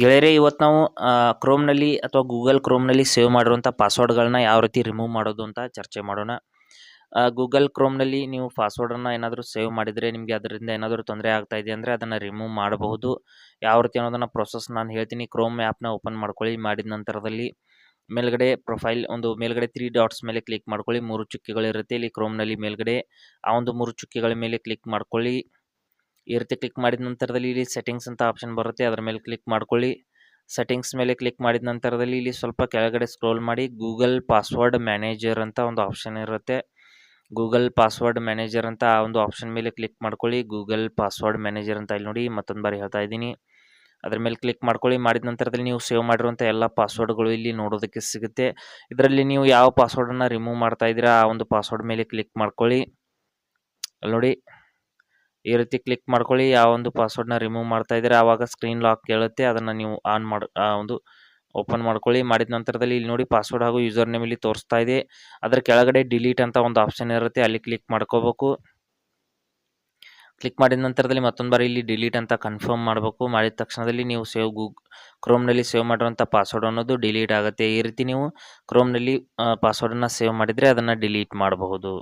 ಗೆಳೆಯರೇ, ಇವತ್ತು ನಾವು ಕ್ರೋಮ್ನಲ್ಲಿ ಅಥವಾ ಗೂಗಲ್ ಕ್ರೋಮ್ನಲ್ಲಿ ಸೇವ್ ಮಾಡಿರುವಂಥ ಪಾಸ್ವರ್ಡ್ಗಳನ್ನ ಯಾವ ರೀತಿ ರಿಮೂವ್ ಮಾಡೋದು ಅಂತ ಚರ್ಚೆ ಮಾಡೋಣ. ಗೂಗಲ್ ಕ್ರೋಮ್ನಲ್ಲಿ ನೀವು ಪಾಸ್ವರ್ಡನ್ನು ಏನಾದರೂ ಸೇವ್ ಮಾಡಿದರೆ ನಿಮಗೆ ಅದರಿಂದ ಏನಾದರೂ ತೊಂದರೆ ಆಗ್ತಾ ಇದೆ ಅಂದರೆ ಅದನ್ನು ರಿಮೂವ್ ಮಾಡಬಹುದು. ಯಾವ ರೀತಿ ಅನ್ನೋದನ್ನು ಪ್ರೊಸೆಸ್ ನಾನು ಹೇಳ್ತೀನಿ. ಕ್ರೋಮ್ ಆ್ಯಪ್ನ ಓಪನ್ ಮಾಡ್ಕೊಳ್ಳಿ. ಮಾಡಿದ ನಂತರದಲ್ಲಿ ಮೇಲ್ಗಡೆ ಪ್ರೊಫೈಲ್ ಒಂದು ಮೇಲ್ಗಡೆ 3 ಡಾಟ್ಸ್ ಮೇಲೆ ಕ್ಲಿಕ್ ಮಾಡ್ಕೊಳ್ಳಿ. 3 ಚುಕ್ಕೆಗಳಿರುತ್ತೆ ಇಲ್ಲಿ ಕ್ರೋಮ್ನಲ್ಲಿ ಮೇಲ್ಗಡೆ. ಆ ಒಂದು 3 ಚುಕ್ಕೆಗಳ ಮೇಲೆ ಕ್ಲಿಕ್ ಮಾಡ್ಕೊಳ್ಳಿ. ಈ ರೀತಿ ಕ್ಲಿಕ್ ಮಾಡಿದ ನಂತರದಲ್ಲಿ ಇಲ್ಲಿ ಸೆಟ್ಟಿಂಗ್ಸ್ ಅಂತ ಆಪ್ಷನ್ ಬರುತ್ತೆ, ಅದರ ಮೇಲೆ ಕ್ಲಿಕ್ ಮಾಡ್ಕೊಳ್ಳಿ. ಸೆಟ್ಟಿಂಗ್ಸ್ ಮೇಲೆ ಕ್ಲಿಕ್ ಮಾಡಿದ ನಂತರದಲ್ಲಿ ಇಲ್ಲಿ ಸ್ವಲ್ಪ ಕೆಳಗಡೆ ಸ್ಕ್ರೋಲ್ ಮಾಡಿ ಗೂಗಲ್ ಪಾಸ್ವರ್ಡ್ ಮ್ಯಾನೇಜರ್ ಅಂತ ಒಂದು ಆಪ್ಷನ್ ಇರುತ್ತೆ. ಗೂಗಲ್ ಪಾಸ್ವರ್ಡ್ ಮ್ಯಾನೇಜರ್ ಅಂತ ಆ ಒಂದು ಆಪ್ಷನ್ ಮೇಲೆ ಕ್ಲಿಕ್ ಮಾಡ್ಕೊಳ್ಳಿ. ಗೂಗಲ್ ಪಾಸ್ವರ್ಡ್ ಮ್ಯಾನೇಜರ್ ಅಂತ ಇಲ್ಲಿ ನೋಡಿ, ಮತ್ತೊಂದು ಬಾರಿ ಹೇಳ್ತಾ ಇದ್ದೀನಿ. ಅದ್ರ ಮೇಲೆ ಕ್ಲಿಕ್ ಮಾಡ್ಕೊಳ್ಳಿ. ಮಾಡಿದ ನಂತರದಲ್ಲಿ ನೀವು ಸೇವ್ ಮಾಡಿರುವಂಥ ಎಲ್ಲ ಪಾಸ್ವರ್ಡ್ಗಳು ಇಲ್ಲಿ ನೋಡೋದಕ್ಕೆ ಸಿಗುತ್ತೆ. ಇದರಲ್ಲಿ ನೀವು ಯಾವ ಪಾಸ್ವರ್ಡನ್ನು ರಿಮೂವ್ ಮಾಡ್ತಾ ಇದ್ದೀರಾ ಆ ಒಂದು ಪಾಸ್ವರ್ಡ್ ಮೇಲೆ ಕ್ಲಿಕ್ ಮಾಡ್ಕೊಳ್ಳಿ. ಅಲ್ಲಿ ನೋಡಿ, ಈ ರೀತಿ ಕ್ಲಿಕ್ ಮಾಡ್ಕೊಳ್ಳಿ. ಯಾವ ಒಂದು ಪಾಸ್ವರ್ಡ್ನ ರಿಮೂವ್ ಮಾಡ್ತಾ ಇದ್ದೀರಾ ಆವಾಗ ಸ್ಕ್ರೀನ್ ಲಾಕ್ ಕೇಳುತ್ತೆ, ಅದನ್ನು ನೀವು ಒಂದು ಓಪನ್ ಮಾಡ್ಕೊಳ್ಳಿ. ಮಾಡಿದ ನಂತರದಲ್ಲಿ ಇಲ್ಲಿ ನೋಡಿ ಪಾಸ್ವರ್ಡ್ ಹಾಗೂ ಯೂಸರ್ ನೇಮ್ ಇಲ್ಲಿ ತೋರಿಸ್ತಾ ಇದೆ. ಅದರ ಕೆಳಗಡೆ ಡಿಲೀಟ್ ಅಂತ ಒಂದು ಆಪ್ಷನ್ ಇರುತ್ತೆ, ಅಲ್ಲಿ ಕ್ಲಿಕ್ ಮಾಡ್ಕೋಬೇಕು. ಕ್ಲಿಕ್ ಮಾಡಿದ ನಂತರದಲ್ಲಿ ಮತ್ತೊಂದು ಬಾರಿ ಇಲ್ಲಿ ಡಿಲೀಟ್ ಅಂತ ಕನ್ಫರ್ಮ್ ಮಾಡಬೇಕು. ಮಾಡಿದ ತಕ್ಷಣದಲ್ಲಿ ನೀವು ಕ್ರೋಮ್ನಲ್ಲಿ ಸೇವ್ ಮಾಡಿರುವಂಥ ಪಾಸ್ವರ್ಡ್ ಅನ್ನೋದು ಡಿಲೀಟ್ ಆಗುತ್ತೆ. ಈ ರೀತಿ ನೀವು ಕ್ರೋಮ್ನಲ್ಲಿ ಪಾಸ್ವರ್ಡನ್ನು ಸೇವ್ ಮಾಡಿದರೆ ಅದನ್ನು ಡಿಲೀಟ್ ಮಾಡಬಹುದು.